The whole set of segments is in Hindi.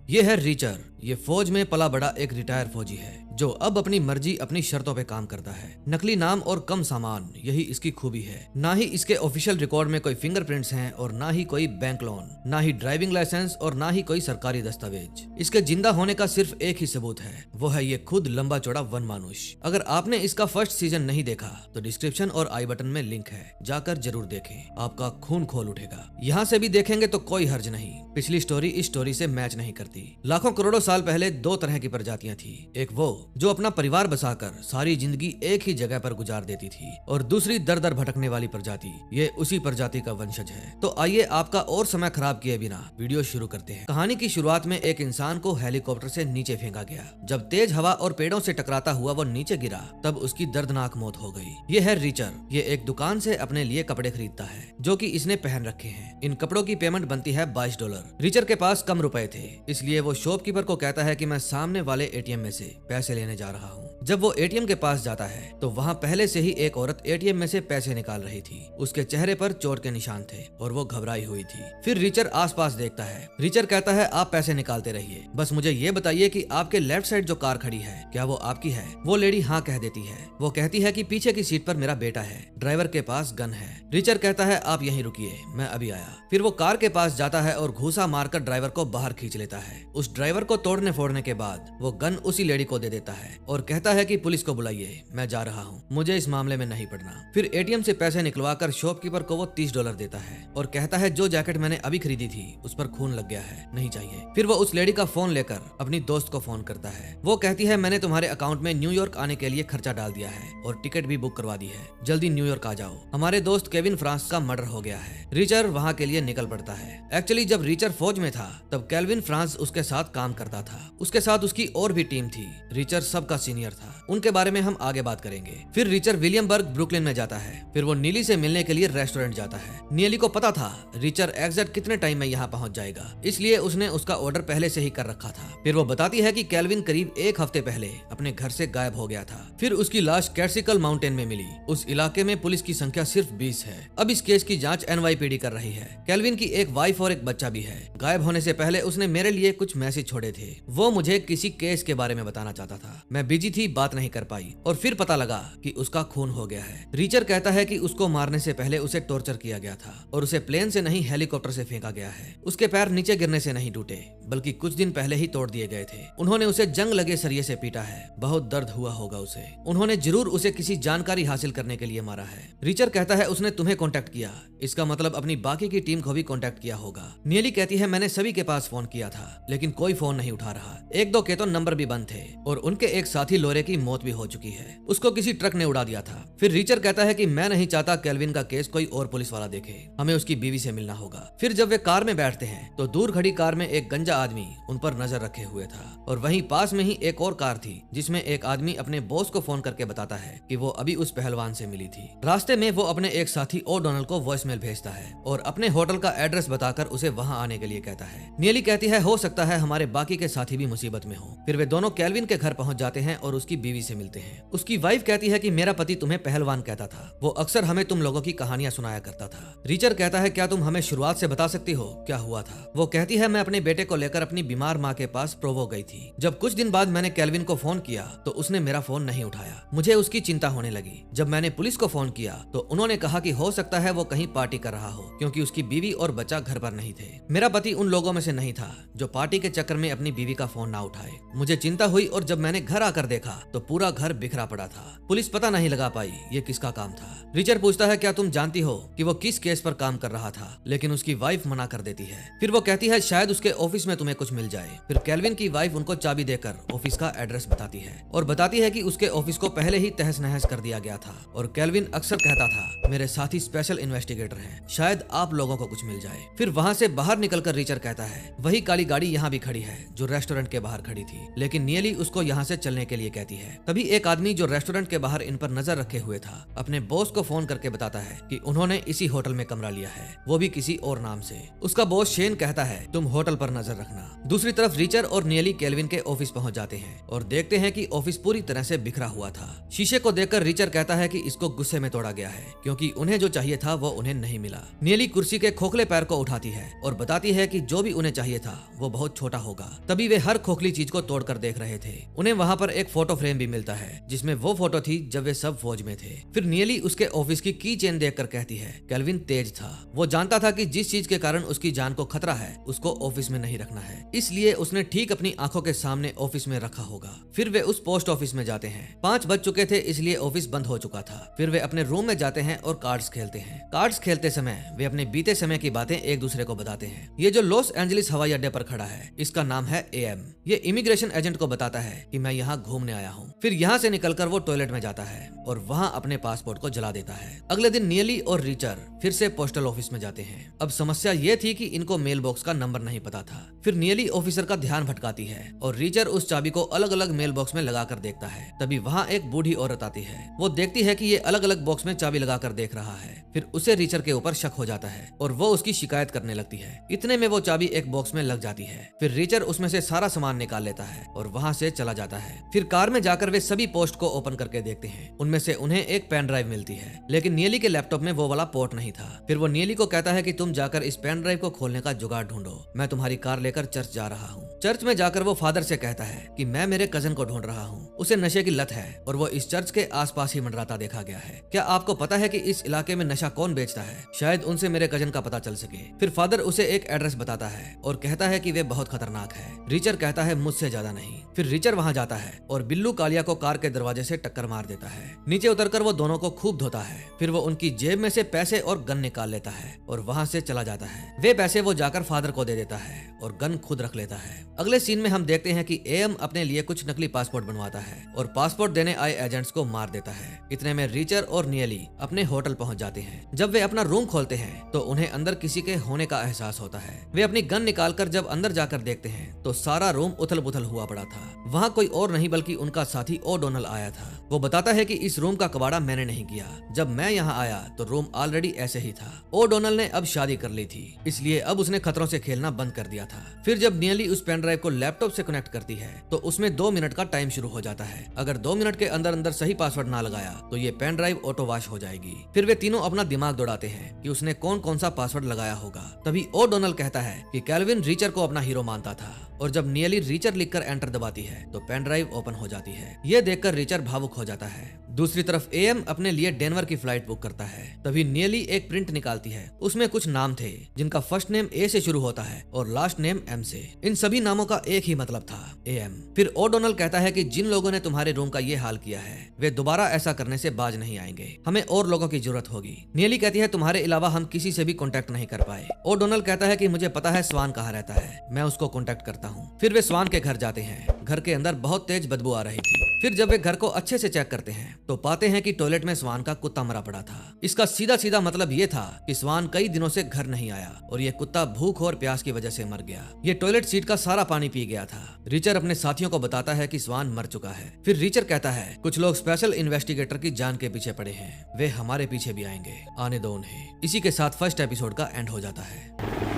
ये है रीचर। ये फौज में पला बड़ा एक रिटायर फौजी है जो अब अपनी मर्जी अपनी शर्तों पे काम करता है। नकली नाम और कम सामान, यही इसकी खूबी है। ना ही इसके ऑफिशियल रिकॉर्ड में कोई फिंगरप्रिंट्स हैं और ना ही कोई बैंक लोन, ना ही ड्राइविंग लाइसेंस और ना ही कोई सरकारी दस्तावेज। इसके जिंदा होने का सिर्फ एक ही सबूत है, वो है ये खुद लंबा चौड़ा वन मानुष। अगर आपने इसका फर्स्ट सीजन नहीं देखा तो डिस्क्रिप्शन और आई बटन में लिंक है, जाकर जरूर देखें, आपका खून खोल उठेगा। यहाँ से भी देखेंगे तो कोई हर्ज नहीं, पिछली स्टोरी इस स्टोरी से मैच नहीं करती। लाखों करोड़ों साल पहले दो तरह की प्रजातियां थी, एक वो जो अपना परिवार बसाकर सारी जिंदगी एक ही जगह पर गुजार देती थी, और दूसरी दर दर भटकने वाली प्रजाति। ये उसी प्रजाति का वंशज है। तो आइए आपका और समय खराब किए बिना वीडियो शुरू करते हैं। कहानी की शुरुआत में एक इंसान को हेलीकॉप्टर से नीचे फेंका गया। जब तेज हवा और पेड़ों से टकराता हुआ वो नीचे गिरा तब उसकी दर्दनाक मौत हो गई। ये है रीचर। ये एक दुकान से अपने लिए कपड़े खरीदता है जो कि इसने पहन रखे हैं। इन कपड़ों की पेमेंट बनती है $22। रीचर के पास कम रुपए थे, इसलिए वो शॉपकीपर को कहता है कि मैं सामने वाले एटीएम में से पैसे लेने जा रहा हूँ। जब वो एटीएम के पास जाता है तो वहाँ पहले से ही एक औरत एटीएम में से पैसे निकाल रही थी। उसके चेहरे पर चोट के निशान थे और वो घबराई हुई थी। फिर रीचर आसपास देखता है। रीचर कहता है आप पैसे निकालते रहिए, बस मुझे ये बताइए कि आपके लेफ्ट साइड जो कार खड़ी है क्या वो आपकी है? वो लेडी हाँ कह देती है। वो कहती है कि पीछे की सीट पर मेरा बेटा है, ड्राइवर के पास गन है। रीचर कहता है आप यहीं रुकिए, मैं अभी आया। फिर वो कार के पास जाता है और घूसा मारकर ड्राइवर को बाहर खींच लेता है। उस ड्राइवर को तोड़ने फोड़ने के बाद वो गन उसी लेडी को दे देता है और कहता है कि पुलिस को बुलाइए, मैं जा रहा हूँ, मुझे इस मामले में नहीं पड़ना। फिर एटीएम से पैसे निकलवाकर शॉपकीपर को वो $30 देता है और कहता है जो जैकेट मैंने अभी खरीदी थी उस पर खून लग गया है, नहीं चाहिए। फिर वो उस लेडी का फोन लेकर अपनी दोस्त को फोन करता है। वो कहती है मैंने तुम्हारे अकाउंट में न्यूयॉर्क आने के लिए खर्चा डाल दिया है और टिकट भी बुक करवा दी है, जल्दी न्यूयॉर्क आ जाओ, हमारे दोस्त केविन फ्रांस का मर्डर हो गया है। रीचर वहाँ के लिए निकल पड़ता है। एक्चुअली जब रीचर फौज में था तब केविन फ्रांस उसके साथ काम करता था। उसके साथ उसकी और भी टीम थी। रीचर सबका सीनियर था, उनके बारे में हम आगे बात करेंगे। फिर रीचर विलियमबर्ग ब्रुकलिन में जाता है। फिर वो नीली से मिलने के लिए रेस्टोरेंट जाता है। नीली को पता था रीचर एग्जैक्ट कितने टाइम में यहाँ पहुँच जाएगा, इसलिए उसने उसका ऑर्डर पहले से ही कर रखा था। फिर वो बताती है कि केल्विन करीब एक हफ्ते पहले अपने घर से गायब हो गया था। फिर उसकी लाश कैट्सिकल माउंटेन में मिली। उस इलाके में पुलिस की संख्या सिर्फ 20 है। अब इस केस की जांच NYPD कर रही है। केल्विन की एक वाइफ और एक बच्चा भी है। गायब होने से पहले उसने मेरे लिए कुछ मैसेज छोड़े थे। वो मुझे किसी केस के बारे में बताना चाहता था, मैं बिजी थी, बात नहीं कर पाई। और फिर पता लगा कि उसका खून हो गया है। रीचर कहता है कि उसको मारने से पहले उसे टॉर्चर किया गया था और उसे प्लेन से नहीं हेलीकॉप्टर से फेंका गया है। उसके पैर नीचे गिरने से नहीं टूटे बल्कि कुछ दिन पहले ही तोड़ दिए गए थे। उन्होंने उसे जंग लगे सरिये से पीटा है, बहुत दर्द हुआ होगा उसे। उन्होंने जरूर उसे किसी जानकारी हासिल करने के लिए मारा है। रीचर कहता है उसने तुम्हें कांटेक्ट किया, इसका मतलब अपनी बाकी की टीम को भी कांटेक्ट किया होगा। नीली कहती है मैंने सभी के पास फोन किया था लेकिन कोई फोन नहीं उठा रहा। एक दो के तो नंबर भी बंद थे और उनके एक साथी लोरे की मौत भी हो चुकी है, उसको किसी ट्रक ने उड़ा दिया था। फिर रीचर कहता है कि मैं नहीं चाहता केल्विन का केस कोई और पुलिस वाला देखे, हमें उसकी बीवी से मिलना होगा। फिर जब वे कार में बैठते हैं तो दूर खड़ी कार में एक गंजा आदमी उन पर नजर रखे हुए था और वहीं पास में ही एक और कार थी जिसमें एक आदमी अपने बॉस को फोन करके बताता है कि वो अभी उस पहलवान से मिली थी। रास्ते में वो अपने एक साथी ओडोनल को वॉइसमेल भेजता है और अपने होटल का एड्रेस बताकर उसे वहां आने के लिए कहता है। नीली कहती है हो सकता है हमारे बाकी के साथी भी मुसीबत में हो। फिर वे दोनों केल्विन के घर पहुंच जाते हैं और उसकी बीवी से मिलते हैं। उसकी वाइफ कहती है कि मेरा पति तुम्हें पहलवान कहता था, वो अक्सर हमें तुम लोगों की कहानियां सुनाया करता था। रीचर कहता है क्या तुम हमें शुरुआत से बता सकती हो क्या हुआ था? वो कहती है मैं अपने बेटे को लेकर अपनी बीमार माँ के पास प्रोवो गई थी। जब कुछ दिन बाद मैंने केल्विन को फोन किया तो उसने मेरा फोन नहीं उठाया। मुझे उसकी चिंता होने लगी। जब मैंने पुलिस को फोन किया तो उन्होंने कहा कि हो सकता है वो कहीं पार्टी कर रहा हो क्योंकि उसकी बीवी और बच्चा घर पर नहीं थे। मेरा पति उन लोगों में से नहीं था जो पार्टी के चक्कर में अपनी बीवी का फोन ना उठाए। मुझे चिंता हुई और जब मैंने घर आकर देखा तो पूरा घर बिखरा पड़ा था। पुलिस पता नहीं लगा पाई ये किसका काम था। रीचर पूछता है क्या तुम जानती हो कि वो किस केस पर काम कर रहा था, लेकिन उसकी वाइफ मना कर देती है। फिर वो कहती है शायद उसके ऑफिस में तुम्हें कुछ मिल जाए। फिर केल्विन की वाइफ उनको चाबी देकर ऑफिस का एड्रेस बताती है और बताती है कि उसके ऑफिस को पहले ही तहस नहस कर दिया गया था और केल्विन अक्सर कहता था मेरे साथी स्पेशल इन्वेस्टिगेटर हैं, शायद आप लोगों को कुछ मिल जाए। फिर वहाँ से बाहर निकलकर रीचर कहता है वही काली गाड़ी यहाँ भी खड़ी है जो रेस्टोरेंट के बाहर खड़ी थी, लेकिन नीली उसको यहाँ यहाँ से चलने के लिए कहती है। तभी एक आदमी जो रेस्टोरेंट के बाहर इन पर नजर रखे हुए था अपने बॉस को फोन करके बताता है कि उन्होंने इसी होटल में कमरा लिया है, वो भी किसी और नाम से। उसका बॉस शेन कहता है तुम होटल पर नजर रखना। दूसरी तरफ रिचर और नियली केल्विन के ऑफिस पहुंच जाते हैं और देखते हैं कि ऑफिस पूरी तरह से बिखरा हुआ था। शीशे को देखकर रिचर कहता है कि इसको गुस्से में तोड़ा गया है क्योंकि उन्हें जो चाहिए था वो उन्हें नहीं मिला। नियली कुर्सी के खोखले पैर को उठाती है और बताती है कि जो भी उन्हें चाहिए था वो बहुत छोटा होगा। तभी वे हर खोखली चीज को तोड़कर देख रहे थे। उन्हें वहाँ पर एक फोटो फ्रेम भी मिलता है जिसमें वो फोटो थी जब वे सब फौज में थे। फिर नियली उसके ऑफिस की की चेन देखकर कहती है केल्विन तेज था, वो जानता था कि जिस चीज के कारण उसकी जान को खतरा है उसको ऑफिस में नहीं रखना है, इसलिए उसने ठीक अपनी आंखों के सामने ऑफिस में रखा होगा। फिर वे उस पोस्ट ऑफिस में जाते हैं। 5 बज चुके थे इसलिए ऑफिस बंद हो चुका था। फिर वे अपने रूम में जाते हैं और कार्ड्स खेलते हैं। कार्ड्स खेलते समय वे अपने बीते समय की बातें एक दूसरे को बताते हैं। ये जो लॉस एंजलिस हवाई अड्डे पर खड़ा है इसका नाम है AM। ये इमिग्रेशन एजेंट को बताता है कि मैं यहाँ घूमने आया हूँ। फिर यहाँ से निकलकर वो टॉयलेट में जाता है और वहाँ अपने पासपोर्ट को जला देता है। अगले दिन नियली और रिचर फिर से पोस्टल ऑफिस में जाते हैं। अब समस्या ये थी कि इनको मेल बॉक्स का नंबर नहीं पता था। फिर नियली ऑफिसर का ध्यान भटकाती है और रिचर उस चाबी को अलग अलग मेल बॉक्स में लगाकर देखता है। तभी वहाँ एक बूढ़ी औरत आती है। वो देखती है कि ये अलग अलग बॉक्स में चाबी लगाकर देख रहा है। फिर उसे रिचर के ऊपर शक हो जाता है और वो उसकी शिकायत करने लगती है। इतने में वो चाबी एक बॉक्स में लग जाती है। फिर रिचर उसमें से सारा सामान निकाल लेता है और वहाँ से चला जाता है। फिर कार में जाकर वे सभी पोस्ट को ओपन करके देखते हैं। उनमें से उन्हें एक पेन ड्राइव मिलती है, लेकिन नियली के लैपटॉप में वो वाला पोर्ट नहीं था। फिर वो नियली को कहता है कि तुम जाकर इस पेन ड्राइव को खोलने का जुगाड़ ढूंढो, मैं तुम्हारी कार लेकर चर्च जा रहा हूँ। चर्च में जाकर वो फादर से कहता है कि मैं मेरे कजन को ढूंढ रहा हूँ, उसे नशे की लत है और वो इस चर्च के आसपास ही मंडराता देखा गया है। क्या आपको पता है कि इस इलाके में नशा कौन बेचता है? शायद उनसे मेरे कजन का पता चल सके। फिर फादर उसे एक एड्रेस बताता है और कहता है कि वे बहुत खतरनाक है। रिचर कहता है मुझसे ज्यादा नहीं। फिर रिचर वहाँ जाता है और बिल्लू कालिया को कार के दरवाजे से टक्कर मार देता है। नीचे उतरकर वो दोनों को खूब धोता है। फिर वो उनकी जेब में से पैसे और गन निकाल लेता है और वहाँ से चला जाता है। वे पैसे वो जाकर फादर को दे देता है और गन खुद रख लेता है। अगले सीन में हम देखते हैं कि AM अपने लिए कुछ नकली पासपोर्ट बनवाता है और पासपोर्ट देने आए एजेंट्स को मार देता है। इतने में रिचर और नियली अपने होटल पहुंच जाते हैं। जब वे अपना रूम खोलते हैं तो उन्हें अंदर किसी के होने का एहसास होता है। वे अपनी गन निकालकर जब अंदर जाकर देखते हैं तो सारा रूम उथल पुथल हुआ पड़ा था। वहाँ कोई और नहीं बल्कि उनका साथी ओडोनल आया था। वो बताता है कि इस रूम का कबाड़ा मैंने नहीं किया, जब मैं यहाँ आया तो रूम ऑलरेडी ऐसे ही था। ओडोनल ने अब शादी कर ली थी, इसलिए अब उसने खतरों से खेलना बंद कर दिया था। फिर जब नियली उस पेन ड्राइव को लैपटॉप से कनेक्ट करती है तो उसमें 2 मिनट का टाइम शुरू हो जाता है। अगर 2 मिनट के अंदर अंदर सही पासवर्ड ना लगाया तो ये पेन ड्राइव ऑटो वॉश हो जाएगी। फिर वे तीनों अपना दिमाग दौड़ाते हैं कि उसने कौन कौन सा पासवर्ड लगाया होगा। तभी ओडोनल कहता है कि केल्विन रिचर को अपना हीरो मानता था और जब नियली रिचर लिखकर एंटर दबाती है तो पेन ड्राइव ओपन हो जाती है। ये देखकर रिचर भावुक हो जाता है। दूसरी तरफ AM अपने लिए डेनवर की फ्लाइट बुक करता है। तभी नियली एक प्रिंट निकालती है। उसमें कुछ नाम थे जिनका फर्स्ट नेम A से शुरू होता है और लास्ट नेम M से। इन सभी नामों का एक ही मतलब था, AM। फिर ओडोनल कहता है कि जिन लोगों ने तुम्हारे रूम का ये हाल किया है वे दोबारा ऐसा करने से बाज नहीं आएंगे, हमें और लोगों की जरूरत होगी। नियली कहती है तुम्हारे अलावा हम किसी से भी कॉन्टेक्ट नहीं कर पाए। ओडोनल कहता है कि मुझे पता है स्वान कहाँ रहता है, मैं उसको कॉन्टेक्ट करता हूँ। फिर वे स्वान के घर जाते हैं। घर के अंदर बहुत तेज बदबू आ रही थी। फिर जब वे घर को अच्छे से चेक करते हैं तो पाते हैं कि टॉयलेट में स्वान का कुत्ता मरा पड़ा था। इसका सीधा सीधा मतलब ये था कि स्वान कई दिनों से घर नहीं आया और ये कुत्ता भूख और प्यास की वजह से मर गया। ये टॉयलेट सीट का सारा पानी पी गया था। रिचर अपने साथियों को बताता है कि स्वान मर चुका है। फिर रिचर कहता है कुछ लोग स्पेशल इन्वेस्टिगेटर की जान के पीछे पड़े हैं, वे हमारे पीछे भी आएंगे, आने दो उन्हें। इसी के साथ फर्स्ट एपिसोड का एंड हो जाता है।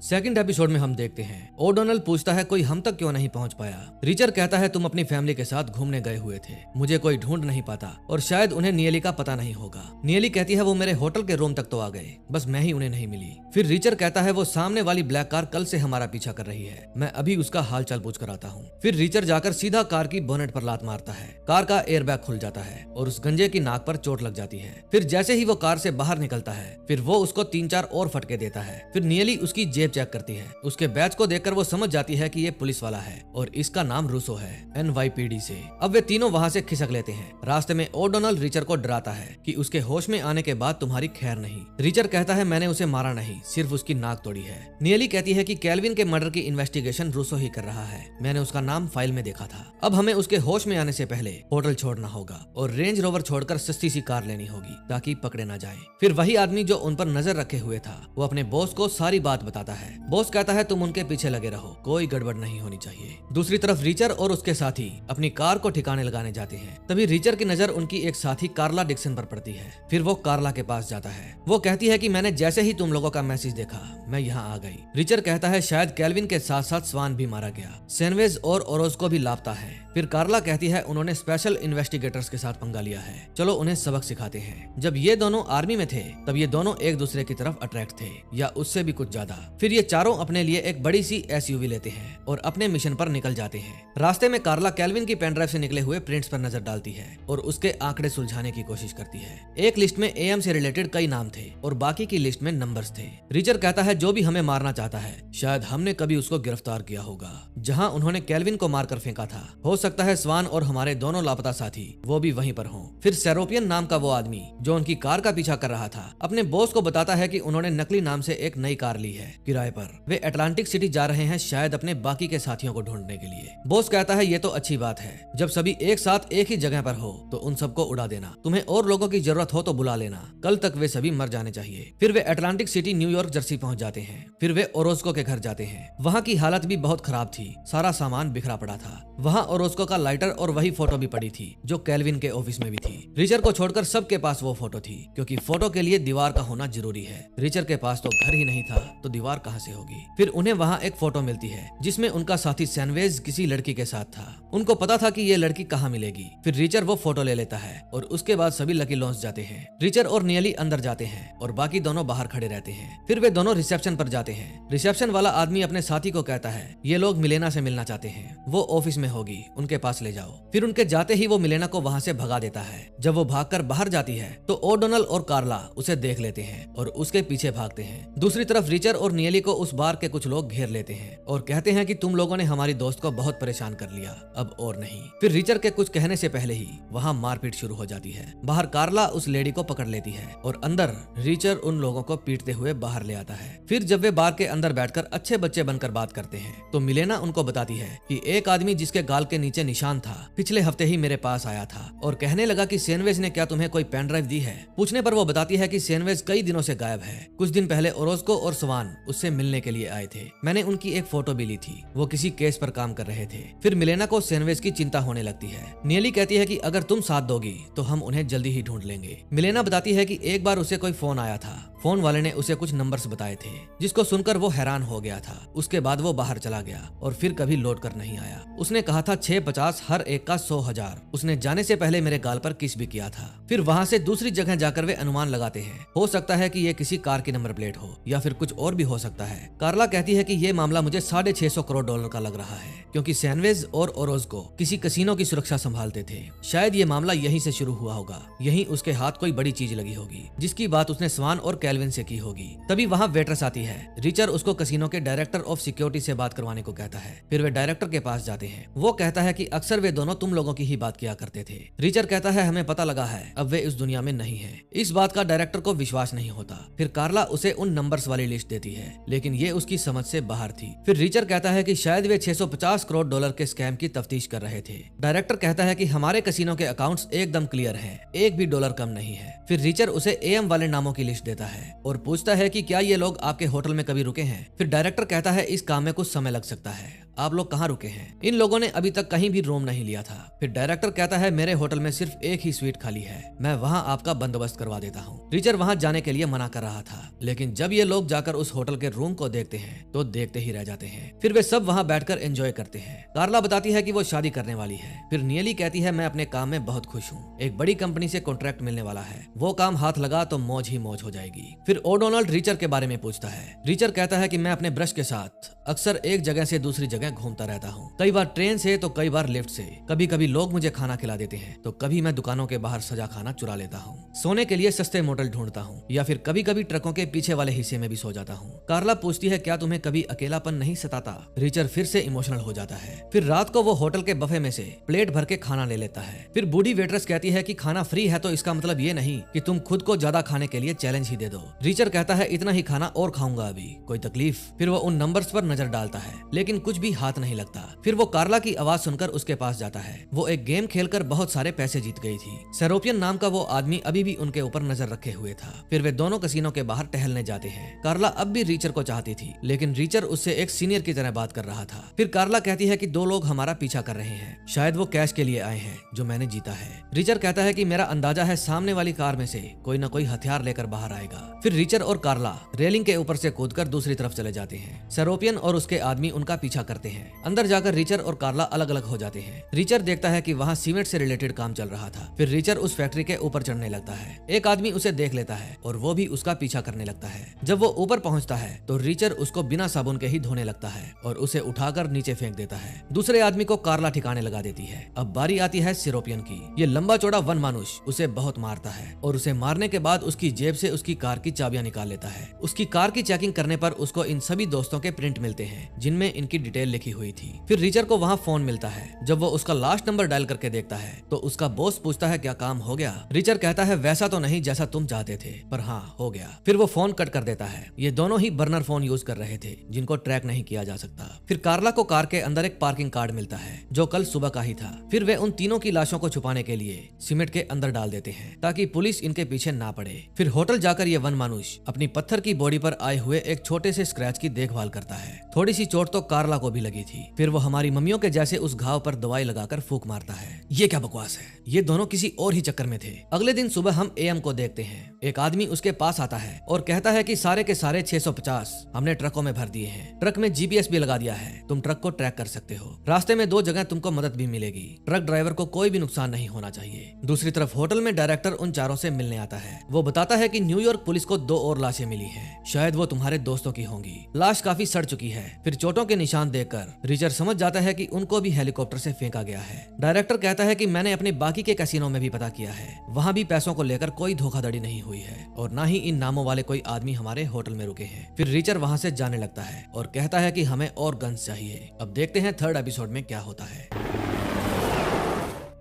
सेकंड एपिसोड में हम देखते हैं ओडोनल पूछता है कोई हम तक क्यों नहीं पहुंच पाया। रिचर कहता है तुम अपनी फैमिली के साथ घूमने गए हुए थे, मुझे कोई ढूंढ नहीं पाता और शायद उन्हें नियली का पता नहीं होगा। नियली कहती है वो मेरे होटल के रूम तक तो आ गए, बस मैं ही उन्हें नहीं मिली। फिर रिचर कहता है वो सामने वाली ब्लैक कार कल से हमारा पीछा कर रही है, मैं अभी उसका हाल चाल पूछ कर आता हूँ। फिर रिचर जाकर सीधा कार की बोनेट पर लात मारता है। कार का एयरबैग खुल जाता है और उस गंजे की नाक पर चोट लग जाती है। फिर जैसे ही वो कार से बाहर निकलता है फिर वो उसको 3-4 और फटके देता है। फिर नियली उसकी जेब चेक करती है। उसके बैच को देखकर वो समझ जाती है कि ये पुलिस वाला है और इसका नाम रूसो है, NYPD से। अब वे तीनों वहाँ से खिसक लेते हैं। रास्ते में ओडोनल रिचर को डराता है कि उसके होश में आने के बाद तुम्हारी खैर नहीं। रिचर कहता है मैंने उसे मारा नहीं, सिर्फ उसकी नाक तोड़ी है। नियली कहती है कि केल्विन के मर्डर की इन्वेस्टिगेशन रूसो ही कर रहा है, मैंने उसका नाम फाइल में देखा था। अब हमें उसके होश में आने से पहले होटल छोड़ना होगा और रेंज रोवर छोड़कर सस्ती सी कार लेनी होगी ताकि पकड़े ना जाए। फिर वही आदमी जो उन पर नजर रखे हुए था वो अपने बॉस को सारी बात बताता है। बॉस कहता है तुम उनके पीछे लगे रहो, कोई गड़बड़ नहीं होनी चाहिए। दूसरी तरफ रिचर और उसके साथी अपनी कार को ठिकाने लगाने जाते हैं। तभी रिचर की नजर उनकी एक साथी कार्ला डिक्सन पर पड़ती है। फिर वो कार्ला के पास जाता है। वो कहती है कि मैंने जैसे ही तुम लोगों का मैसेज देखा मैं यहाँ आ गई। रिचर कहता है शायद केल्विन के साथ साथ स्वान भी मारा गया, सैनवेज और ओरोस्को भी लापता है। फिर कार्ला कहती है उन्होंने स्पेशल इन्वेस्टिगेटर्स के साथ पंगा लिया है, चलो उन्हें सबक सिखाते हैं। जब ये दोनों आर्मी में थे तब ये दोनों एक दूसरे की तरफ अट्रैक्ट थे, या उससे भी कुछ ज्यादा। फिर ये चारों अपने लिए एक बड़ी सी SUV लेते हैं और अपने मिशन पर निकल जाते हैं। रास्ते में कार्ला केल्विन की पेन ड्राइव से निकले हुए प्रिंट्स पर नजर डालती है और उसके आंकड़े सुलझाने की कोशिश करती है। एक लिस्ट में AM से रिलेटेड कई नाम थे और बाकी की लिस्ट में नंबर्स थे। रिचर कहता है जो भी हमें मारना चाहता है शायद हमने कभी उसको गिरफ्तार किया होगा जहां उन्होंने केल्विन को मारकर फेंका था। हो सकता है स्वान और हमारे दोनों लापता साथी वो भी वहीं पर हों। फिर सेरोपियन नाम का वो आदमी जो उनकी कार का पीछा कर रहा था अपने बॉस को बताता है कि उन्होंने नकली नाम से एक नई कार ली है किराए पर। वे अटलांटिक सिटी जा रहे हैं शायद अपने बाकी के साथियों को ढूंढने के लिए। बॉस कहता है ये तो अच्छी बात है, जब सभी एक साथ एक ही जगह पर हो तो उन सबको उड़ा देना। तुम्हें और लोगों की जरूरत हो तो बुला लेना, कल तक वे सभी मर जाने चाहिए। फिर वे अटलांटिक सिटी न्यूयॉर्क जर्सी पहुंच जाते हैं। फिर वे ओरोस्को के घर जाते हैं। वहाँ की हालत भी बहुत खराब थी, सारा सामान बिखरा पड़ा था। वहाँ ओरोस्को का लाइटर और वही फोटो भी पड़ी थी जो केल्विन के ऑफिस में भी थी। रिचर को छोड़कर सबके पास वो फोटो थी क्योंकि फोटो के लिए दीवार का होना जरूरी है। रिचर के पास तो घर ही नहीं था तो दीवार कहाँ से होगी। फिर उन्हें वहाँ एक फोटो मिलती है जिसमें उनका साथी सैनवेज किसी लड़की के साथ था। उनको पता था कि ये लड़की कहाँ मिलेगी। फिर रिचर वो फोटो ले लेता है और उसके बाद सभी लकी लॉन्च जाते हैं। रिचर और नियली अंदर जाते हैं और बाकी दोनों बाहर खड़े रहते हैं। फिर वे दोनों रिसेप्शन पर जाते हैं। रिसेप्शन वाला आदमी अपने साथी को कहता है ये लोग मिलेना से मिलना चाहते हैं, वो ऑफिस में होगी, उनके पास ले जाओ। फिर उनके जाते ही वो मिलेना को वहाँ से भगा देता है। जब वो भागकर बाहर जाती है तो ओडोनल और कार्ला उसे देख लेते हैं और उसके पीछे भागते हैं। दूसरी तरफ रिचर और नियली को उस बार के कुछ लोग घेर लेते हैं और कहते हैं कि तुम लोगों ने हमारी दोस्त को बहुत परेशान कर लिया, अब और नहीं। फिर रिचर के कुछ कहने से पहले ही वहाँ मारपीट शुरू हो जाती है। बाहर कार्ला उस लेडी को पकड़ लेती है और अंदर रिचर उन लोगों को पीटते हुए बाहर ले आता है। फिर जब वे बार के अंदर बैठकर अच्छे बच्चे बनकर बात करते हैं तो मिलेना उनको बताती है कि एक आदमी जिसके गाल के नीचे निशान था पिछले हफ्ते ही मेरे पास आया था और कहने लगा कि सैनवेज ने क्या तुम्हें कोई पेन ड्राइव दी है। पूछने पर वो बताती है कि सैनवेज कई दिनों से गायब है। कुछ दिन पहले ओरोस्को और स्वान उससे मिलने के लिए आए थे। मैंने उनकी एक फोटो भी ली थी, वो किसी केस पर काम कर रहे थे। फिर मिलेना को सैनवेज की चिंता होने लगती है। नियली कहती है कि अगर तुम साथ दोगी तो हम उन्हें जल्दी ही ढूंढ लेंगे। मिलेना बताती है कि एक बार उसे कोई फोन आया था, फोन वाले ने उसे कुछ नंबर्स बताए थे जिसको सुनकर वो हैरान हो गया था। उसके बाद वो बाहर चला गया और फिर कभी लौट कर नहीं आया। उसने कहा था 650 हर एक का 100,000। उसने जाने से पहले मेरे गाल पर किस भी किया था। फिर वहाँ से दूसरी जगह जाकर वे अनुमान लगाते हैं, हो सकता है कि ये किसी कार की नंबर प्लेट हो या फिर कुछ और भी हो सकता है। कार्ला कहती है कि ये मामला मुझे $650 करोड़ का लग रहा है क्योंकि सैनवेज और ओरोस्को किसी कसीनो की सुरक्षा संभालते थे। शायद ये मामला यहीं से शुरू हुआ होगा, यहीं उसके हाथ कोई बड़ी चीज लगी होगी जिसकी बात उसने स्वान और केल्विन से की होगी। तभी वहाँ वेट्रेस आती है। रिचर उसको कसीनो के डायरेक्टर ऑफ सिक्योरिटी से बात करवाने को कहता है। फिर वे डायरेक्टर के पास जाते हैं। वो कहता है कि अक्सर वे दोनों तुम लोगों की ही बात किया करते थे। रिचर कहता है हमें पता लगा है अब वे इस दुनिया में नहीं है। इस बात का डायरेक्टर को विश्वास नहीं होता। फिर कार्ला उसे उन नंबर्स वाली लिस्ट देती है लेकिन ये उसकी समझ से बाहर थी। फिर रिचर कहता है कि शायद वे $650 करोड़ के स्कैम की तफ्तीश कर रहे थे। डायरेक्टर कहता है कि हमारे कसीनो के अकाउंट्स एकदम क्लियर हैं, एक भी डॉलर कम नहीं है। फिर रिचर उसे AM वाले नामों की लिस्ट देता है और पूछता है कि क्या ये लोग आपके होटल में कभी रुके हैं। फिर डायरेक्टर कहता है इस काम में कुछ समय लग सकता है, आप लोग कहाँ रुके हैं? इन लोगों ने अभी तक कहीं भी रूम नहीं लिया था। फिर डायरेक्टर कहता है मेरे होटल में सिर्फ एक ही स्वीट खाली है, मैं वहाँ आपका बंदोबस्त करवा देता हूँ। रिचर वहाँ जाने के लिए मना कर रहा था लेकिन जब ये लोग जाकर उस होटल के रूम को देखते हैं तो देखते ही रह जाते हैं। फिर वे सब वहाँ बैठकर एंजॉय करते हैं। कार्ला बताती है कि वो शादी करने वाली है। फिर नियली कहती है मैं अपने काम में बहुत खुश हूँ, एक बड़ी कंपनी से कॉन्ट्रैक्ट मिलने वाला है, वो काम हाथ लगा तो मौज ही मौज हो जाएगी। फिर ओडोनाल्ड रिचर के बारे में पूछता है। रिचर कहता है कि मैं अपने ब्रश के साथ अक्सर एक जगह से दूसरी जगह घूमता रहता हूँ, कई बार ट्रेन से तो कई बार लिफ्ट से। कभी कभी लोग मुझे खाना खिला देते हैं तो कभी मैं दुकानों के बाहर सजा खाना चुरा लेता हूँ, सोने के लिए सस्ते मोटल ढूंढता हूँ या फिर कभी कभी ट्रकों के पीछे वाले हिस्से में भी सो जाता हूँ। कार्ला पूछती है क्या तुम्हें कभी अकेलापन नहीं सताता? रिचर फिर से इमोशनल हो जाता है। फिर रात को वो होटल के बफे में से प्लेट भर के खाना ले लेता है। फिर बूढ़ी वेट्रेस कहती है कि खाना फ्री है तो इसका मतलब ये नहीं कि तुम खुद को ज्यादा खाने के लिए चैलेंज ही दे दो। रिचर कहता है इतना ही खाना और खाऊंगा, अभी कोई तकलीफ? फिर वो उन नंबर्स पर नजर डालता है लेकिन कुछ भी हाथ नहीं लगता। फिर वो कार्ला की आवाज सुनकर उसके पास जाता है। वो एक गेम खेलकर बहुत सारे पैसे जीत गई थी। सेरोपियन नाम का वो आदमी अभी भी उनके ऊपर नजर रखे हुए था। फिर वे दोनों कसिनो के बाहर टहलने जाते हैं। कार्ला अब भी रीचर को चाहती थी, लेकिन रीचर उससे एक सीनियर की तरह बात कर रहा था। फिर कार्ला कहती है कि दो लोग हमारा पीछा कर रहे हैं, शायद वो कैश के लिए आए हैं जो मैंने जीता है। रीचर कहता है कि मेरा अंदाजा है सामने वाली कार में से कोई न कोई हथियार लेकर बाहर आएगा। फिर रीचर और कार्ला रेलिंग के ऊपर से कूदकर दूसरी तरफ चले जाते हैं। सेरोपियन और उसके आदमी उनका पीछा करते हैं। अंदर जाकर रीचर और कार्ला अलग अलग हो जाते हैं। रीचर देखता है कि वहाँ सीमेंट से रिलेटेड काम चल रहा था। फिर रीचर उस फैक्ट्री के ऊपर चढ़ने लगता है। एक आदमी उसे देख लेता है और वो भी उसका पीछा करने लगता है। जब वो ऊपर पहुंचता है तो रीचर उसको बिना साबुन के ही धोने लगता है और उसे उठाकर नीचे फेंक देता है। दूसरे आदमी को कार्ला ठिकाने लगा देती है। अब बारी आती है सेरोपियन की। ये लंबा चौड़ा वन मानुष उसे बहुत मारता है और उसे मारने के बाद उसकी जेब से उसकी कार की चाबियां निकाल लेता है। उसकी कार की चेकिंग करने पर उसको इन सभी दोस्तों के प्रिंट मिलते हैं जिनमें इनकी डिटेल लिखी हुई थी। फिर रीचर को वहाँ फोन मिलता है। जब वो उसका लास्ट नंबर डायल करके देखता है तो उसका बॉस पूछता है क्या काम हो गया। रीचर कहता है वैसा तो नहीं जैसा तुम चाहते थे, पर हाँ हो गया। फिर वो फोन कट कर देता है। ये दोनों ही बर्नर फोन यूज कर रहे थे जिनको ट्रैक नहीं किया जा सकता। फिर कार्ला को कार के अंदर एक पार्किंग कार्ड मिलता है जो कल सुबह का ही था। फिर वे उन तीनों की लाशों को छुपाने के लिए सीमेंट के अंदर डाल देते हैं ताकि पुलिस इनके पीछे ना पड़े। फिर होटल जाकर ये वन मानुष अपनी पत्थर की बॉडी पर आए हुए एक छोटे से स्क्रैच की देखभाल करता है। थोड़ी सी चोट तो कार्ला को भी लगी थी। फिर वो हमारी मम्मियों के जैसे उस घाव पर दवाई लगाकर फूंक मारता है। ये क्या बकवास है, ये दोनों किसी और ही चक्कर में थे। अगले दिन सुबह हम एएम को देखते हैं। एक आदमी उसके पास आता है और कहता है कि सारे के सारे 650 हमने ट्रकों में भर दिए हैं। ट्रक में जीपीएस भी लगा दिया है, तुम ट्रक को ट्रैक कर सकते हो। रास्ते में 2 जगह तुमको मदद भी मिलेगी। ट्रक ड्राइवर को कोई भी नुकसान नहीं होना चाहिए। दूसरी तरफ होटल में डायरेक्टर उन चारों से मिलने आता है। वो बताता है कि न्यूयॉर्क पुलिस को 2 और लाशें मिली हैं, शायद वो तुम्हारे दोस्तों की होंगी। लाश काफी सड़ चुकी है। फिर चोटों के निशान देखकर रीचर समझ जाता है कि उनको भी हेलीकॉप्टर से फेंका गया है। डायरेक्टर कहता है कि मैंने अपने बाकी के कैसीनो में भी पता किया है, वहाँ भी पैसों को लेकर कोई धोखाधड़ी नहीं हुई है और न ही इन नामों वाले कोई आदमी हमारे होटल में रुके हैं। फिर रीचर वहाँ से जाने लगता है और कहता है कि हमें और गन्स चाहिए। अब देखते हैं थर्ड एपिसोड में क्या होता है।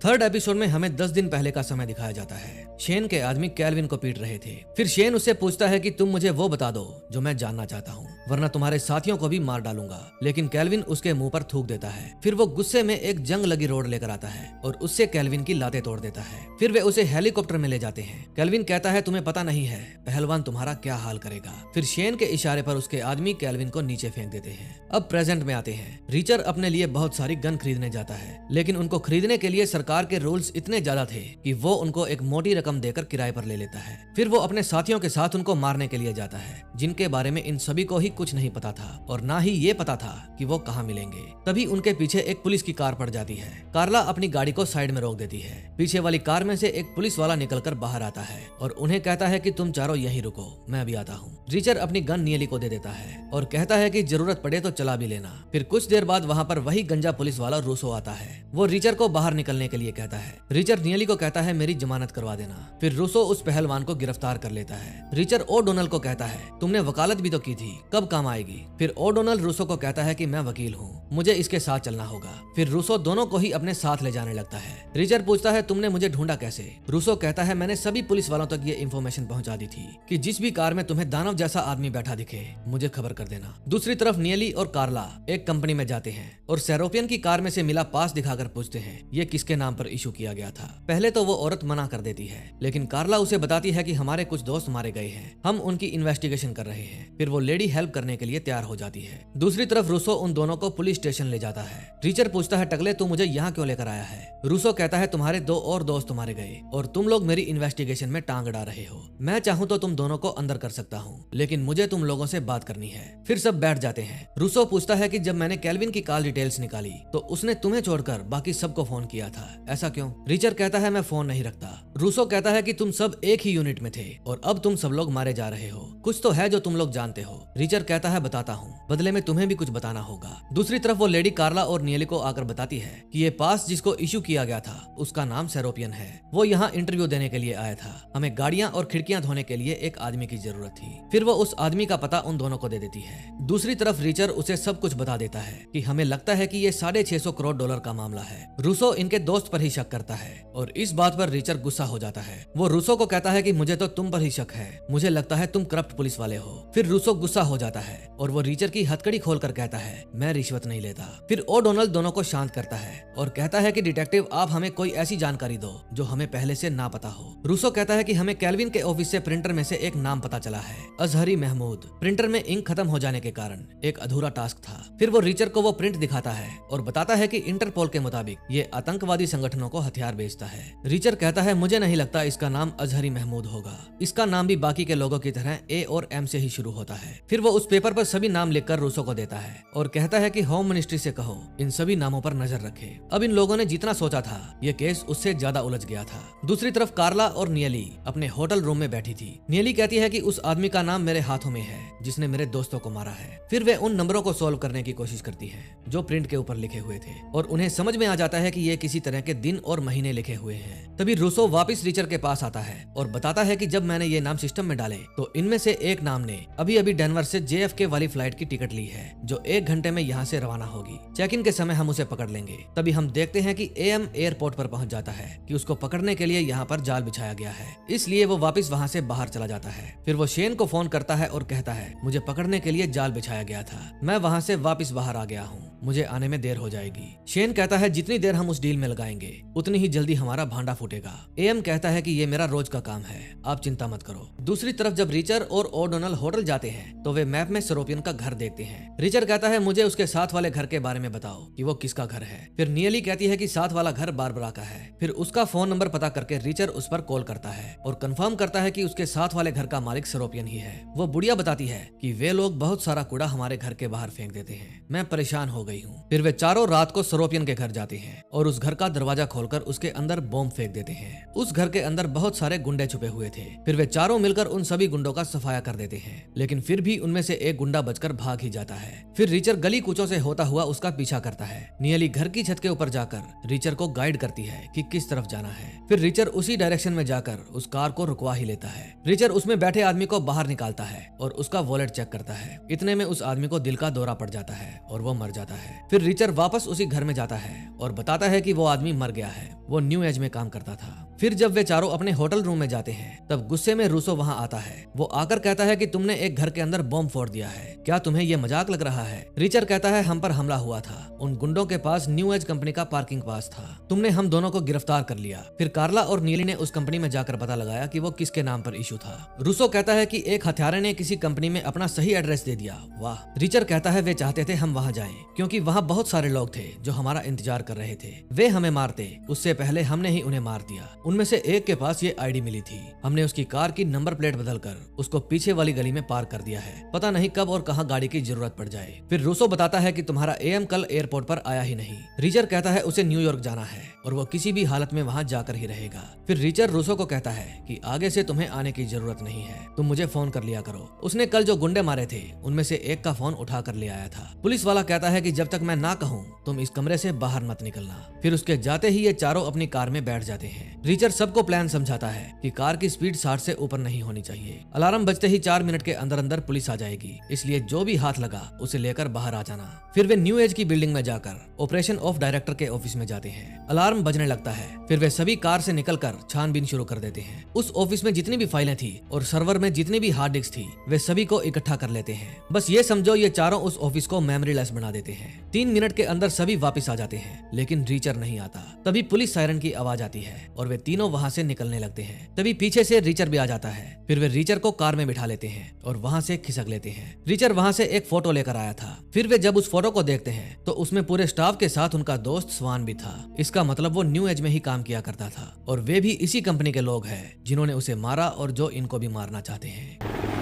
थर्ड एपिसोड में हमें 10 दिन पहले का समय दिखाया जाता है। शेन के आदमी कैल्विन को पीट रहे थे। फिर शेन उससे पूछता है कि तुम मुझे वो बता दो जो मैं जानना चाहता हूँ, वरना तुम्हारे साथियों को भी मार डालूंगा। लेकिन कैल्विन उसके मुंह पर थूक देता है। फिर वो गुस्से में एक जंग लगी रोड लेकर आता है और उससे कैल्विन की लातें तोड़ देता है। फिर वे उसे हेलीकॉप्टर में ले जाते हैं। कैल्विन कहता है तुम्हें पता नहीं है पहलवान तुम्हारा क्या हाल करेगा। फिर शेन के इशारे पर उसके आदमी कैल्विन को नीचे फेंक देते हैं। अब प्रेजेंट में आते हैं। रीचर अपने लिए बहुत सारी गन खरीदने जाता है, लेकिन उनको खरीदने के लिए सरकार के रूल्स इतने ज्यादा थे कि वो उनको एक मोटी रकम देकर किराए पर ले लेता है। फिर वो अपने साथियों के साथ उनको मारने के लिए जाता है, जिनके बारे में इन सभी को ही कुछ नहीं पता था और ना ही ये पता था कि वो कहाँ मिलेंगे। तभी उनके पीछे एक पुलिस की कार पड़ जाती है। कार्ला अपनी गाड़ी को साइड में रोक देती है। पीछे वाली कार में से एक पुलिस वाला निकलकर बाहर आता है और उन्हें कहता है कि तुम चारों यहीं रुको, मैं अभी आता हूँ। रीचर अपनी गन नियली को दे देता है और कहता है कि जरूरत पड़े तो चला भी लेना। फिर कुछ देर बाद वहाँ पर वही गंजा पुलिस वाला रूसो आता है। वो रीचर को बाहर निकलने के लिए कहता है। रीचर नियली को कहता है मेरी जमानत करवा देना। फिर रूसो उस पहलवान को गिरफ्तार कर लेता है। रीचर ओडोनल को कहता है तुमने वकालत भी तो की थी, कब काम आएगी। फिर ओडोनल रूसो को कहता है कि मैं वकील हूँ, मुझे इसके साथ चलना होगा। फिर रूसो दोनों को ही अपने साथ ले जाने लगता है। रीचर पूछता है तुमने मुझे ढूंढा कैसे। रूसो कहता है मैंने सभी पुलिस वालों तक ये इन्फॉर्मेशन पहुंचा दी थी कि जिस भी कार में तुम्हें दानव जैसा आदमी बैठा दिखे मुझे खबर कर देना। दूसरी तरफ नियली और कार्ला एक कंपनी में जाते हैं और सेरोपियन की कार में से मिला पास दिखाकर पूछते हैं ये किसके नाम पर इशू किया गया था। पहले तो वो औरत मना कर देती है, लेकिन कार्ला उसे बताती है कि हमारे कुछ दोस्त मारे गए हैं, हम उनकी इन्वेस्टिगेशन कर रहे हैं। फिर वो लेडी हेल्प करने के लिए तैयार हो जाती है। दूसरी तरफ रूसो उन दोनों को पुलिस स्टेशन ले जाता है। रीचर पूछता है टकले तू मुझे यहाँ क्यों लेकर आया है। रूसो कहता है तुम्हारे 2 और दोस्त मारे गए और तुम लोग मेरी इन्वेस्टिगेशन में टांग अड़ा रहे हो। मैं चाहूँ तो तुम दोनों को अंदर कर सकता हूँ, लेकिन मुझे तुम लोगों से बात करनी है। फिर सब बैठ जाते हैं। रूसो पूछता है कि जब मैंने कैल्विन की कॉल डिटेल्स निकाली तो उसने तुम्हें छोड़कर बाकी सबको फोन किया था, ऐसा क्यों। रीचर कहता है मैं फोन नहीं रखता। रूसो कहता है कि तुम सब एक ही यूनिट में थे और अब तुम सब लोग मारे जा रहे हो, कुछ तो है जो तुम लोग जानते हो। रीचर कहता है बताता हूँ, बदले में तुम्हें भी कुछ बताना होगा। दूसरी तरफ वो लेडी कार्ला और नियली को आकर बताती है कि ये पास जिसको इशू किया गया था उसका नाम सेरोपियन है। वो यहाँ इंटरव्यू देने के लिए आया था। हमें गाड़ियाँ और खिड़कियाँ धोने के लिए एक आदमी की जरूरत थी। फिर वो उस आदमी का पता उन दोनों को दे देती है। दूसरी तरफ रीचर उसे सब कुछ बता देता है कि हमें लगता है कि ये $650 करोड़ का मामला है। रूसो इनके दोस्त पर ही शक करता है और इस बात पर रीचर गुस्सा हो जाता है। वो रूसो को कहता है कि मुझे तो तुम पर ही शक है, मुझे लगता है तुम करप्ट पुलिस वाले हो। फिर रूसो गुस्सा हो जाता है और वो रीचर की हथकड़ी खोलकर कहता है मैं रिश्वत नहीं लेता। फिर ओडोनल दोनों को शांत करता है और कहता है कि डिटेक्टिव आप हमें कोई ऐसी जानकारी दो जो हमें पहले से ना पता हो। रूसो कहता है कि हमें कैल्विन के ऑफिस से प्रिंटर में से एक नाम पता चला है, अजहरी महमूद। प्रिंटर में इंक खत्म हो जाने के कारण एक अधूरा टास्क था। फिर वो रीचर को वो प्रिंट दिखाता है और बताता है कि इंटरपोल के मुताबिक ये आतंकवादी संगठनों को हथियार बेचता है। रीचर कहता है मुझे नहीं लगता इसका नाम अजहरी महमूद होगा, इसका नाम भी बाकी के लोगों की तरह ए और एम से ही शुरू होता है। फिर वो उस पेपर पर सभी नाम लिखकर रूसो को देता है और कहता है कि होम मिनिस्ट्री से कहो इन सभी नामों पर नजर रखे। अब इन लोगों ने जितना सोचा था ये केस उससे ज्यादा उलझ गया था। दूसरी तरफ कार्ला और नियली अपने होटल रूम में बैठी थी। नियली कहती है कि उस आदमी का नाम मेरे हाथों में है जिसने मेरे दोस्तों को मारा है। फिर वे उन नंबरों को सॉल्व करने की कोशिश करती है जो प्रिंट के ऊपर लिखे हुए थे और उन्हें समझ में आ जाता है कि ये किसी तरह के दिन और महीने लिखे हुए हैं। तभी रूसो वापस रीचर के पास आता है और बताता है कि जब मैंने ये नाम सिस्टम में डाले तो इनमें से एक नाम ने अभी अभी डेनवर से JFK वाली फ्लाइट की टिकट ली है जो 1 घंटे में यहाँ से रवाना होगी। चेक इन के समय हम उसे पकड़ लेंगे। तभी हम देखते हैं कि AM एयरपोर्ट पर पहुंच जाता है कि उसको पकड़ने के लिए यहाँ पर जाल बिछाया गया है, इसलिए वो वापस वहाँ से बाहर चला जाता है। फिर वो शेन को फोन करता है और कहता है मुझे पकड़ने के लिए जाल बिछाया गया था, मैं वहाँ से वापस बाहर आ गया हूँ, मुझे आने में देर हो जाएगी। शेन कहता है जितनी देर हम उस डील में लगाएंगे उतनी ही जल्दी हमारा भांडा फूटेगा। AM कहता है कि ये मेरा रोज का काम है, आप चिंता मत करो। दूसरी तरफ जब रीचर और ओडोनल होटल जाते हैं तो वे मैप में सेरोपियन का घर देखते हैं। रीचर कहता है मुझे उसके साथ वाले घर के बारे में बताओ कि वो किसका घर है। फिर नियली कहती है कि साथ वाला घर बारबरा का है। फिर उसका फोन नंबर पता करके रीचर उस पर कॉल करता है और कंफर्म करता है कि उसके साथ वाले घर का मालिक सेरोपियन ही है। वो बुढ़िया बताती है कि वे लोग बहुत सारा कूड़ा हमारे घर के बाहर फेंक देते हैं, मैं परेशान हो गई हूँ। फिर वे चारों रात को सेरोपियन के घर जाते हैं और उस घर का दरवाजा खोलकर उसके अंदर बॉम्ब फेंक देते हैं। उस घर के अंदर बहुत सारे गुंडे छुपे हुए थे। फिर वे चारों मिलकर उन सभी गुंडों का सफाया कर देते हैं, लेकिन फिर भी उनमें से एक गुंडा बचकर भाग ही जाता है। फिर रीचर गली कूचों से होता हुआ उसका पीछा करता है। नियली घर की छत के ऊपर जाकर रीचर को गाइड करती है कि किस तरफ जाना है। फिर रीचर उसी डायरेक्शन में जाकर उस कार को रुकवा ही लेता है। रीचर उसमें बैठे आदमी को बाहर निकालता है और उसका वॉलेट चेक करता है। इतने में उस आदमी को दिल का दौरा पड़ जाता है और वो मर जाता है। फिर रीचर वापस उसी घर में जाता है और बताता है कि वो आदमी मर गया है, वो न्यू एज में काम करता था। फिर जब वे चारों अपने होटल रूम में जाते हैं तब गुस्से में रूसो वहां आता है। वो आकर कहता है कि तुमने एक घर के अंदर बॉम्ब फोड़ दिया है, क्या तुम्हें ये मजाक लग रहा है। रीचर कहता है हम पर हमला हुआ था, उन गुंडों के पास न्यू एज कंपनी का पार्किंग पास था, तुमने हम दोनों को गिरफ्तार कर लिया। फिर कार्ला और नीली ने उस कंपनी में जाकर पता लगाया कि वो किसके नाम पर इशू था। रूसो कहता है कि एक हत्यारे ने किसी कंपनी में अपना सही एड्रेस दे दिया। वाह। रीचर कहता है वे चाहते थे हम वहाँ जाएं क्योंकि वहाँ बहुत सारे लोग थे जो हमारा इंतजार कर रहे थे, वे हमें मारते उससे पहले हमने ही उन्हें मार दिया। उनमें से एक के पास ये आईडी मिली थी, हमने उसकी कार की नंबर प्लेट बदलकर उसको पीछे वाली गली में पार्क कर दिया है, पता नहीं कब और कहां गाड़ी की जरूरत पड़ जाए। फिर रूसो बताता है कि तुम्हारा AM कल एयरपोर्ट पर आया ही नहीं। रीचर कहता है उसे न्यूयॉर्क जाना है और वो किसी भी हालत में वहां जाकर ही रहेगा। फिर रीचर रूसो को कहता है कि आगे से तुम्हें आने की जरूरत नहीं है, तुम मुझे फोन कर लिया करो। उसने कल जो गुंडे मारे थे उनमें से एक का फोन उठा कर ले आया था। पुलिस वाला कहता है कि जब तक मैं ना कहूँ तुम इस कमरे से बाहर मत निकलना। फिर उसके जाते ही ये चारों अपनी कार में बैठ जाते हैं। रीचर सबको प्लान समझाता है कि कार की स्पीड 60 से ऊपर नहीं होनी चाहिए। अलार्म बजते ही 4 मिनट के अंदर अंदर पुलिस आ जाएगी, इसलिए जो भी हाथ लगा उसे लेकर बाहर आ जाना। फिर वे न्यू एज की बिल्डिंग में जाकर ऑपरेशन ऑफ डायरेक्टर के ऑफिस में जाते हैं। अलार्म बजने लगता है। फिर वे सभी कार से निकलकर छानबीन शुरू कर देते हैं। उस ऑफिस में जितनी भी फाइलें थी और सर्वर में जितनी भी हार्ड डिस्क थी वे सभी को इकट्ठा कर लेते हैं। बस ये समझो ये चारों उस ऑफिस को मेमोरी लेस बना देते हैं। 3 मिनट के अंदर सभी वापस आ जाते हैं, लेकिन रीचर नहीं आता। तभी पुलिस सायरन की आवाज आती है और वे तीनों वहाँ से निकलने लगते हैं। तभी पीछे से रीचर भी आ जाता है। फिर वे रीचर को कार में बिठा लेते हैं और वहाँ से खिसक लेते हैं। रीचर वहाँ से एक फोटो लेकर आया था। फिर वे जब उस फोटो को देखते हैं तो उसमें पूरे स्टाफ के साथ उनका दोस्त स्वान भी था। इसका मतलब वो न्यू एज में ही काम किया करता था और वे भी इसी कंपनी के लोग हैं जिन्होंने उसे मारा और जो इनको भी मारना चाहते हैं।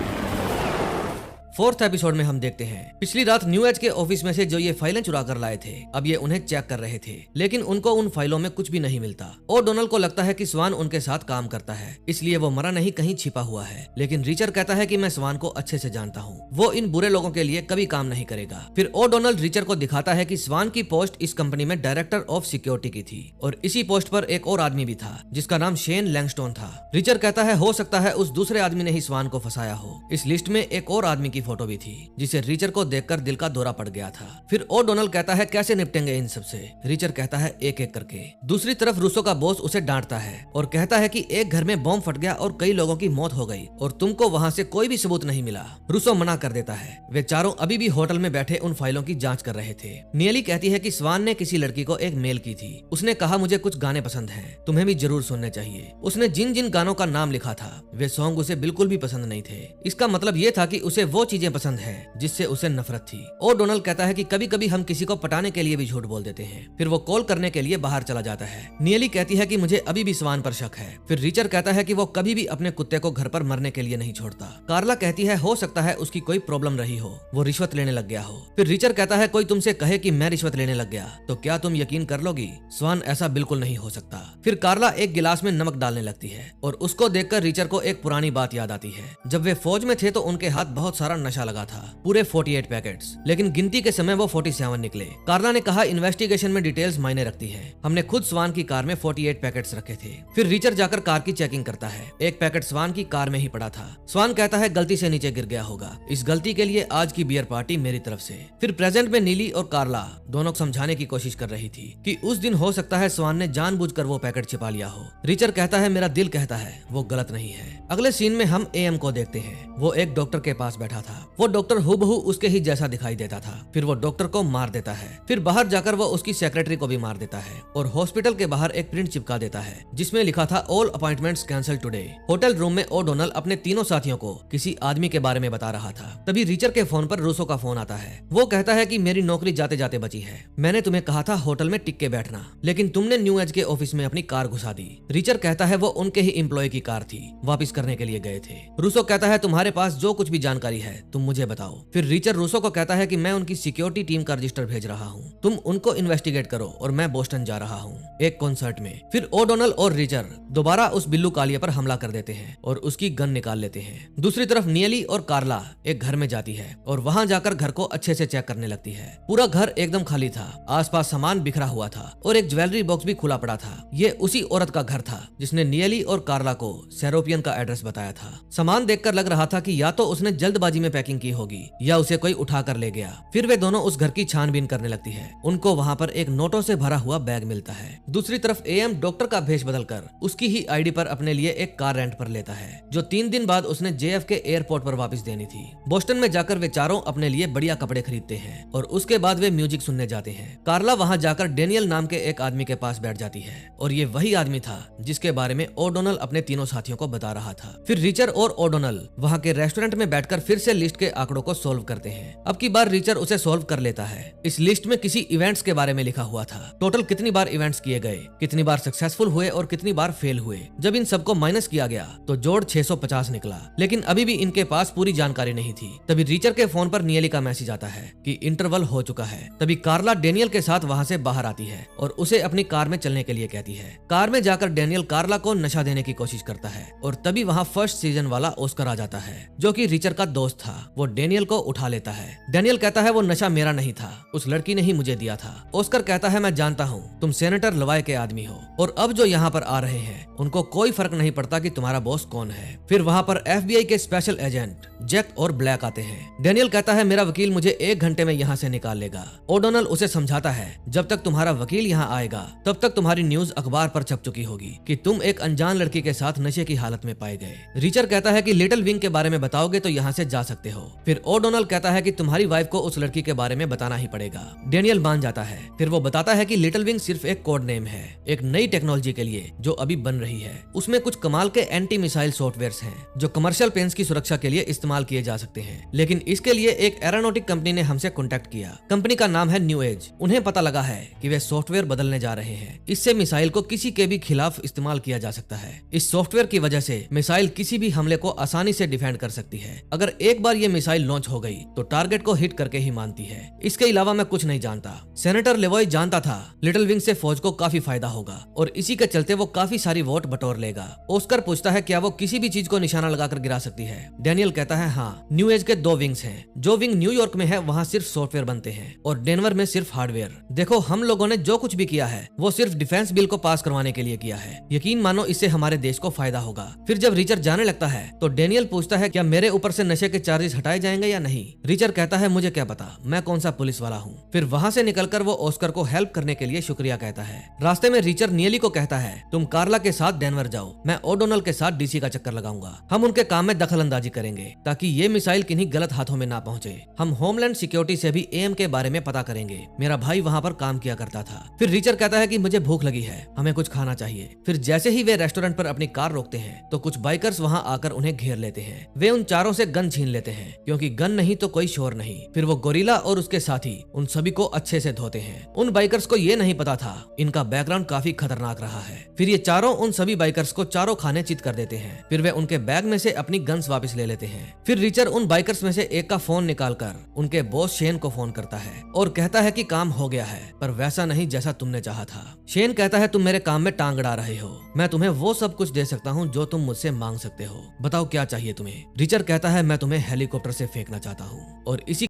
4th एपिसोड में हम देखते हैं पिछली रात न्यू एज के ऑफिस में से जो ये फाइलें चुरा कर लाए थे अब ये उन्हें चेक कर रहे थे, लेकिन उनको उन फाइलों में कुछ भी नहीं मिलता। और डोनाल्ड को लगता है कि स्वान उनके साथ काम करता है, इसलिए वो मरा नहीं कहीं छिपा हुआ है। लेकिन रीचर कहता है कि मैं स्वान को अच्छे से जानता हूँ, वो इन बुरे लोगों के लिए कभी काम नहीं करेगा। फिर ओ डोनाल्ड रीचर को दिखाता है कि स्वान की पोस्ट इस कंपनी में डायरेक्टर ऑफ सिक्योरिटी की थी और इसी पोस्ट पर एक और आदमी भी था जिसका नाम शेन लैंगस्टोन था। रीचर कहता है हो सकता है उस दूसरे आदमी ने ही स्वान को फंसाया हो। इस लिस्ट में एक और आदमी की फोटो भी थी, जिसे रिचर को देखकर दिल का दौरा पड़ गया था। फिर ओडोनल कहता है कैसे निपटेंगे इन सबसे। रिचर कहता है एक एक करके। दूसरी तरफ रूसो का बॉस उसे डांटता है और कहता है कि एक घर में बॉम्ब फट गया और कई लोगों की मौत हो गई और तुमको वहाँ से कोई भी सबूत नहीं मिला। रूसो मना कर देता है। वे चारों अभी भी होटल में बैठे उन फाइलों की जांच कर रहे थे। नियली कहती है कि स्वान ने किसी लड़की को एक मेल की थी। उसने कहा मुझे कुछ गाने पसंद हैं, तुम्हें भी जरूर सुनने चाहिए। उसने जिन जिन गानों का नाम लिखा था वे सॉन्ग उसे बिल्कुल भी पसंद नहीं थे। इसका मतलब ये था कि उसे वो चीजें पसंद है जिससे उसे नफरत थी। ओडोनल कहता है कि कभी कभी हम किसी को पटाने के लिए भी झूठ बोल देते हैं। फिर वो कॉल करने के लिए बाहर चला जाता है। नियली कहती है कि मुझे अभी भी स्वान पर शक है। फिर रिचर कहता है कि वो कभी भी अपने कुत्ते को घर पर मरने के लिए नहीं छोड़ता। कार्ला कहती है हो सकता है उसकी कोई प्रॉब्लम रही हो, वो रिश्वत लेने लग गया हो। फिर रिचर कहता है कोई तुमसे कहे कि मैं रिश्वत लेने लग गया तो क्या तुम यकीन कर लोगी? स्वान ऐसा बिल्कुल नहीं हो सकता। फिर कार्ला एक गिलास में नमक डालने लगती है और उसको देखकर रिचर को एक पुरानी बात याद आती है। जब वे फौज में थे तो उनके हाथ बहुत सारा नशा लगा था, पूरे 48 पैकेट्स, लेकिन गिनती के समय वो 47 निकले। कार्ला ने कहा इन्वेस्टिगेशन में डिटेल्स मायने रखती है, हमने खुद स्वान की कार में 48 पैकेट्स रखे थे। फिर रिचर जाकर कार की चेकिंग करता है। एक पैकेट स्वान की कार में ही पड़ा था। स्वान कहता है गलती से नीचे गिर गया होगा, इस गलती के लिए आज की बियर पार्टी मेरी तरफ से। फिर प्रेजेंट में नीली और कार्ला दोनों समझाने की कोशिश कर रही थी कि उस दिन हो सकता है स्वान ने जानबूझकर वो पैकेट छिपा लिया हो। रिचर कहता है मेरा दिल कहता है वो गलत नहीं है। अगले सीन में हम एएम को देखते हैं। वो एक डॉक्टर के पास बैठा था। वो डॉक्टर हूबहू उसके ही जैसा दिखाई देता था। फिर वो डॉक्टर को मार देता है। फिर बाहर जाकर वो उसकी सेक्रेटरी को भी मार देता है और हॉस्पिटल के बाहर एक प्रिंट चिपका देता है जिसमें लिखा था all appointments cancel today. Hotel room में ओडोनल अपने तीनों साथियों को किसी आदमी के बारे में बता रहा था। तभी रिचर के फोन पर रूसो का फोन आता है। वो कहता है कि मेरी नौकरी जाते जाते बची है। मैंने तुम्हें कहा था होटल में टिक के बैठना, लेकिन तुमने न्यू एज के ऑफिस में अपनी कार घुसा दी। रिचर कहता है वो उनके ही एम्प्लॉय की कार थी, वापस करने के लिए गए थे। रूसो कहता है तुम्हारे पास जो कुछ भी जानकारी है तुम मुझे बताओ। फिर रिचर रूसो को कहता है कि मैं उनकी सिक्योरिटी टीम का रजिस्टर भेज रहा हूँ, तुम उनको इन्वेस्टिगेट करो और मैं बोस्टन जा रहा हूँ एक कॉन्सर्ट में। फिर ओडोनल और रिचर दोबारा उस बिल्लू कालिया पर हमला कर देते हैं और उसकी गन निकाल लेते हैं। दूसरी तरफ नियली और कार्ला एक घर में जाती है और वहाँ जाकर घर को अच्छे से चेक करने लगती है। पूरा घर एकदम खाली था, आसपास सामान बिखरा हुआ था और एक ज्वेलरी बॉक्स भी खुला पड़ा था। ये उसी औरत का घर था जिसने नियली और कार्ला को सेरोपियन का एड्रेस बताया था। सामान देखकर लग रहा था कि या तो उसने जल्दबाजी में पैकिंग की होगी या उसे कोई उठा कर ले गया। फिर वे दोनों उस घर की छानबीन करने लगती है। उनको वहाँ पर एक नोटों से भरा हुआ बैग मिलता है। दूसरी तरफ एएम डॉक्टर का भेष बदलकर उसकी ही आईडी पर अपने लिए एक कार रेंट पर लेता है जो 3 दिन बाद उसने जेएफके एयरपोर्ट पर वापस देनी थी। बोस्टन में जाकर वे चारों अपने लिए बढ़िया कपड़े खरीदते हैं और उसके बाद वे म्यूजिक सुनने जाते हैं। कार्ला वहाँ जाकर डेनियल नाम के एक आदमी के पास बैठ जाती है और ये वही आदमी था जिसके बारे में ओडोनल अपने तीनों साथियों को बता रहा था। फिर रिचर और ओडोनल वहाँ के रेस्टोरेंट में बैठकर फिर से लिस्ट के आंकड़ों को सोल्व करते हैं। अब की बार रिचर उसे सोल्व कर लेता है। इस लिस्ट में किसी इवेंट्स के बारे में लिखा हुआ था, टोटल कितनी बार इवेंट्स किए गए, कितनी बार सक्सेसफुल हुए और कितनी बार फेल हुए। जब इन सबको माइनस किया गया तो जोड़ 650 निकला, लेकिन अभी भी इनके पास पूरी जानकारी नहीं थी। तभी रिचर के फोन पर नियली का मैसेज आता है कि इंटरवल हो चुका है। तभी कार्ला डेनियल के साथ वहाँ से बाहर आती है और उसे अपनी कार में चलने के लिए कहती है। कार में जाकर डेनियल कार्ला को नशा देने की कोशिश करता है और तभी वहाँ फर्स्ट सीजन वाला ऑस्कर आ जाता है जो कि रिचर का दोस्त था। वो डेनियल को उठा लेता है। डेनियल कहता है वो नशा मेरा नहीं था, उस लड़की ने ही मुझे दिया था। ऑस्कर कहता है मैं जानता हूँ तुम सेनेटर लवाय के आदमी हो और अब जो यहाँ पर आ रहे हैं उनको कोई फर्क नहीं पड़ता कि तुम्हारा बॉस कौन है। फिर वहाँ पर FBI के स्पेशल एजेंट जैक और ब्लैक आते हैं। डेनियल कहता है मेरा वकील मुझे 1 घंटे में यहाँ से निकाल लेगा। ओडोनल उसे समझाता है जब तक तुम्हारा वकील यहाँ आएगा तब तक तुम्हारी न्यूज अखबार पर छप चुकी होगी कि तुम एक अनजान लड़की के साथ नशे की हालत में पाए गए। रिचर कहता है कि लिटिल विंग के बारे में बताओगे तो यहाँ से जा सकते हो। फिर ओडोनल कहता है कि तुम्हारी वाइफ को उस लड़की के बारे में बताना ही पड़ेगा। डेनियल मान जाता है। फिर वो बताता है कि लिटिल विंग सिर्फ एक कोड नेम है एक नई टेक्नोलॉजी के लिए जो अभी बन रही है। उसमें कुछ कमाल के एंटी मिसाइल सॉफ्टवेयर्स हैं जो कमर्शियल प्लेन्स की सुरक्षा के लिए इस्तेमाल किए जा सकते हैं, लेकिन इसके लिए एक एरोनॉटिक कंपनी ने हमसे कॉन्टेक्ट किया। कंपनी का नाम है न्यू एज। उन्हें पता लगा है कि वे सॉफ्टवेयर बदलने जा रहे हैं। इससे मिसाइल को किसी के भी खिलाफ इस्तेमाल किया जा सकता है। इस सॉफ्टवेयर की वजह से मिसाइल किसी भी हमले को आसानी से डिफेंड कर सकती है। अगर एक बार ये मिसाइल लॉन्च हो गई तो टारगेट को हिट करके ही मानती है। इसके अलावा मैं कुछ नहीं जानता। सेनेटर लेवॉय जानता था लिटिल विंग से फौज को काफी फायदा होगा और इसी के चलते वो काफी सारी वोट बटोर लेगा। ऑस्कर पूछता है क्या वो किसी भी चीज को निशाना लगाकर गिरा सकती है। डेनियल कहता है हाँ, न्यू एज के 2 विंग्स हैं। जो विंग न्यूयॉर्क में है वहाँ सिर्फ सॉफ्टवेयर बनते हैं और डेनवर में सिर्फ हार्डवेयर। देखो हम लोगों ने जो कुछ भी किया है वो सिर्फ डिफेंस बिल को पास करवाने के लिए किया है। यकीन मानो इससे हमारे देश को फायदा होगा। फिर जब रिचर जाने लगता है तो डेनियल पूछता है क्या मेरे ऊपर से नशे के चार्जेस हटाए जाएंगे या नहीं। रिचर कहता है मुझे क्या पता, मैं कौन सा पुलिस वाला हूँ। फिर वहाँ से निकलकर वो ऑस्कर को हेल्प करने के लिए शुक्रिया कहता है। रास्ते में रिचर नियली को कहता है तुम कार्ला के साथ डेनवर जाओ, मैं ओडोनल के साथ डीसी का चक्कर लगाऊंगा। हम उनके काम में दखल अंदाजी करेंगे ताकि ये मिसाइल किन्हीं गलत हाथों में ना पहुंचे। हम होमलैंड सिक्योरिटी से भी एम के बारे में पता करेंगे, मेरा भाई वहाँ पर काम किया करता था। फिर रिचर कहता है कि मुझे भूख लगी है, हमें कुछ खाना चाहिए। फिर जैसे ही वे रेस्टोरेंट पर अपनी कार रोकते हैं तो कुछ बाइकर्स वहाँ आकर उन्हें घेर लेते हैं। वे उन चारों से गन छीन लेते हैं क्योंकि गन नहीं तो कोई शोर नहीं। फिर वो गोरिल्ला और उसके साथी उन सभी को अच्छे से धोते हैं। उन बाइकर्स को ये नहीं पता था इनका बैकग्राउंड काफी खतरनाक रहा है। फिर ये चारों उन सभी बाइकर्स को चारों खाने चित कर देते हैं। फिर वे उनके बैग में से अपनी गन्स वापस ले लेते हैं। फिर रिचर उन बाइकर्स में से एक का फोन निकालकर उनके बॉस शेन को फोन करता है और कहता है कि काम हो गया है, पर वैसा नहीं जैसा तुमने चाहा था। शेन कहता है तुम मेरे काम में टांग अड़ा रहे हो, मैं तुम्हें वो सब कुछ दे सकता हूँ जो तुम मुझसे मांग सकते हो, बताओ क्या चाहिए तुम्हें। रिचर कहता है मैं तुम्हें हेलीकॉप्टर से फेंकना चाहता हूँ। और इसी